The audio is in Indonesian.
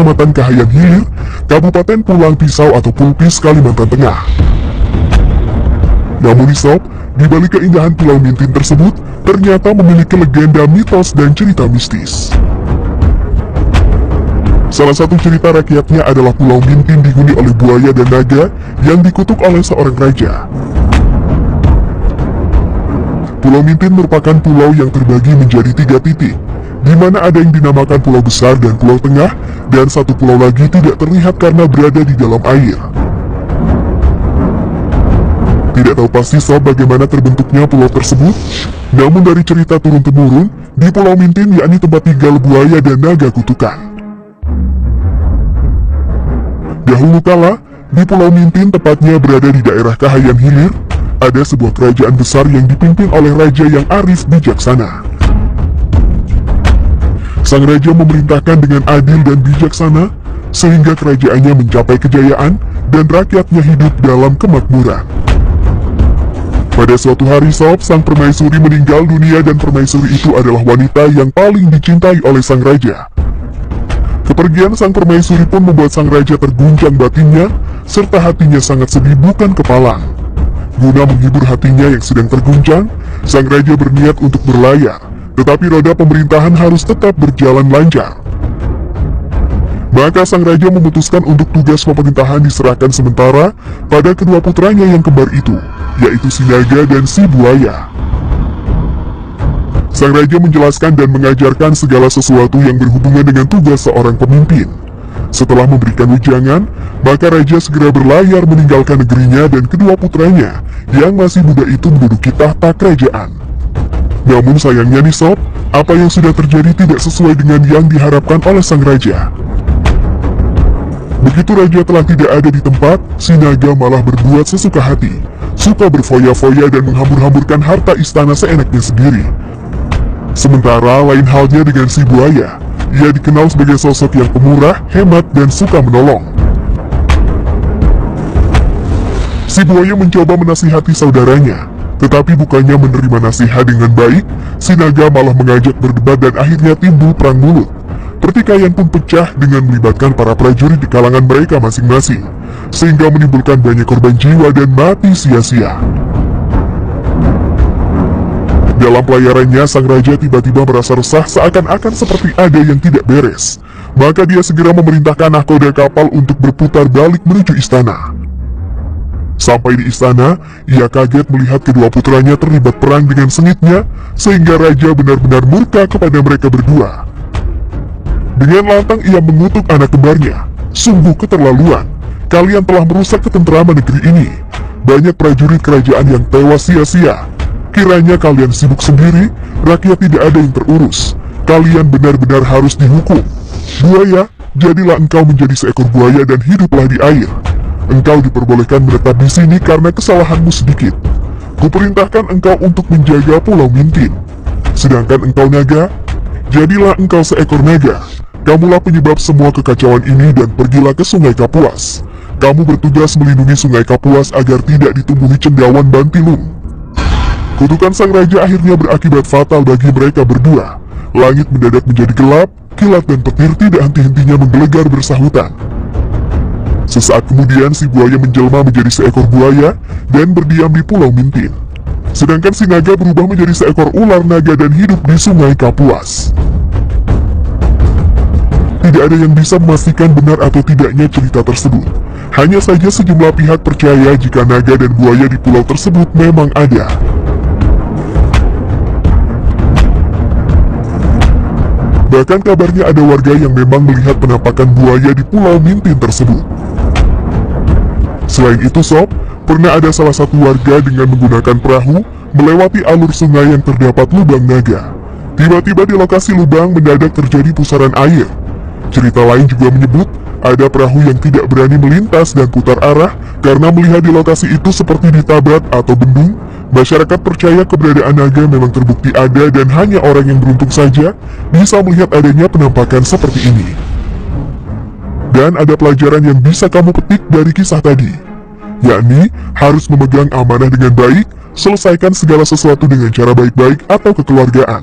Kecamatan Kahayan Hilir, Kabupaten Pulang Pisau atau Pulpis, Kalimantan Tengah. Namun sob, di balik keindahan Pulau Mintin tersebut, ternyata memiliki legenda, mitos, dan cerita mistis. Salah satu cerita rakyatnya adalah Pulau Mintin dihuni oleh buaya dan naga yang dikutuk oleh seorang raja. Pulau Mintin merupakan pulau yang terbagi menjadi 3 titik, di mana ada yang dinamakan Pulau Besar dan Pulau Tengah, dan satu pulau lagi tidak terlihat karena berada di dalam air. Tidak tahu pasti sob bagaimana terbentuknya pulau tersebut, namun dari cerita turun-temurun, di Pulau Mintin yakni tempat tinggal buaya dan naga kutukan. Dahulu kala, di Pulau Mintin tepatnya berada di daerah Kahayan Hilir, ada sebuah kerajaan besar yang dipimpin oleh raja yang arif bijaksana. Sang raja memerintahkan dengan adil dan bijaksana, sehingga kerajaannya mencapai kejayaan dan rakyatnya hidup dalam kemakmuran. Pada suatu hari sob, sang permaisuri meninggal dunia dan permaisuri itu adalah wanita yang paling dicintai oleh sang raja. Kepergian sang permaisuri pun membuat sang raja terguncang batinnya, serta hatinya sangat sedih bukan kepalang. Guna menghibur hatinya yang sedang terguncang, sang raja berniat untuk berlayar, tetapi roda pemerintahan harus tetap berjalan lancar. Maka sang raja memutuskan untuk tugas pemerintahan diserahkan sementara pada kedua putranya yang kembar itu, yaitu si naga dan si buaya. Sang raja menjelaskan dan mengajarkan segala sesuatu yang berhubungan dengan tugas seorang pemimpin. Setelah memberikan wejangan, maka raja segera berlayar meninggalkan negerinya dan kedua putranya yang masih muda itu menduduki tahta kerajaan. Namun sayangnya nih sob, apa yang sudah terjadi tidak sesuai dengan yang diharapkan oleh sang raja. Begitu raja telah tidak ada di tempat, si naga malah berbuat sesuka hati, suka berfoya-foya dan menghambur-hamburkan harta istana seenaknya sendiri. Sementara lain halnya dengan si buaya, ia dikenal sebagai sosok yang pemurah, hemat, dan suka menolong. Si buaya mencoba menasihati saudaranya, tetapi bukannya menerima nasihat dengan baik, si naga malah mengajak berdebat dan akhirnya timbul perang mulut. Pertikaian pun pecah dengan melibatkan para prajurit di kalangan mereka masing-masing, sehingga menimbulkan banyak korban jiwa dan mati sia-sia. Dalam pelayarannya, sang raja tiba-tiba merasa resah seakan-akan seperti ada yang tidak beres. Maka dia segera memerintahkan nahkoda kapal untuk berputar balik menuju istana. Sampai di istana, ia kaget melihat kedua putranya terlibat perang dengan sengitnya, sehingga raja benar-benar murka kepada mereka berdua. Dengan lantang ia mengutuk anak kembarnya, "Sungguh keterlaluan, kalian telah merusak ketentraman negeri ini. Banyak prajurit kerajaan yang tewas sia-sia. Kiranya kalian sibuk sendiri, rakyat tidak ada yang terurus. Kalian benar-benar harus dihukum. Buaya, jadilah engkau menjadi seekor buaya dan hiduplah di air. Engkau diperbolehkan menetap di sini karena kesalahanmu sedikit. Kuperintahkan engkau untuk menjaga Pulau Mintin. Sedangkan engkau naga, jadilah engkau seekor naga. Kamulah penyebab semua kekacauan ini dan pergilah ke Sungai Kapuas. Kamu bertugas melindungi Sungai Kapuas agar tidak ditumbuhi cendawan bantilung." Kutukan sang raja akhirnya berakibat fatal bagi mereka berdua. Langit mendadak menjadi gelap, kilat dan petir tidak henti-hentinya menggelegar bersahutan. Sesaat kemudian si buaya menjelma menjadi seekor buaya dan berdiam di Pulau Mintin. Sedangkan si naga berubah menjadi seekor ular naga dan hidup di Sungai Kapuas. Tidak ada yang bisa memastikan benar atau tidaknya cerita tersebut. Hanya saja sejumlah pihak percaya jika naga dan buaya di pulau tersebut memang ada. Bahkan kabarnya ada warga yang memang melihat penampakan buaya di Pulau Mintin tersebut. Selain itu sob, pernah ada salah satu warga dengan menggunakan perahu melewati alur sungai yang terdapat lubang naga. Tiba-tiba di lokasi lubang mendadak terjadi pusaran air. Cerita lain juga menyebut ada perahu yang tidak berani melintas dan putar arah karena melihat di lokasi itu seperti ditabrak atau bendung. Masyarakat percaya keberadaan naga memang terbukti ada dan hanya orang yang beruntung saja bisa melihat adanya penampakan seperti ini. Dan ada pelajaran yang bisa kamu petik dari kisah tadi, yakni harus memegang amanah dengan baik, selesaikan segala sesuatu dengan cara baik-baik atau kekeluargaan.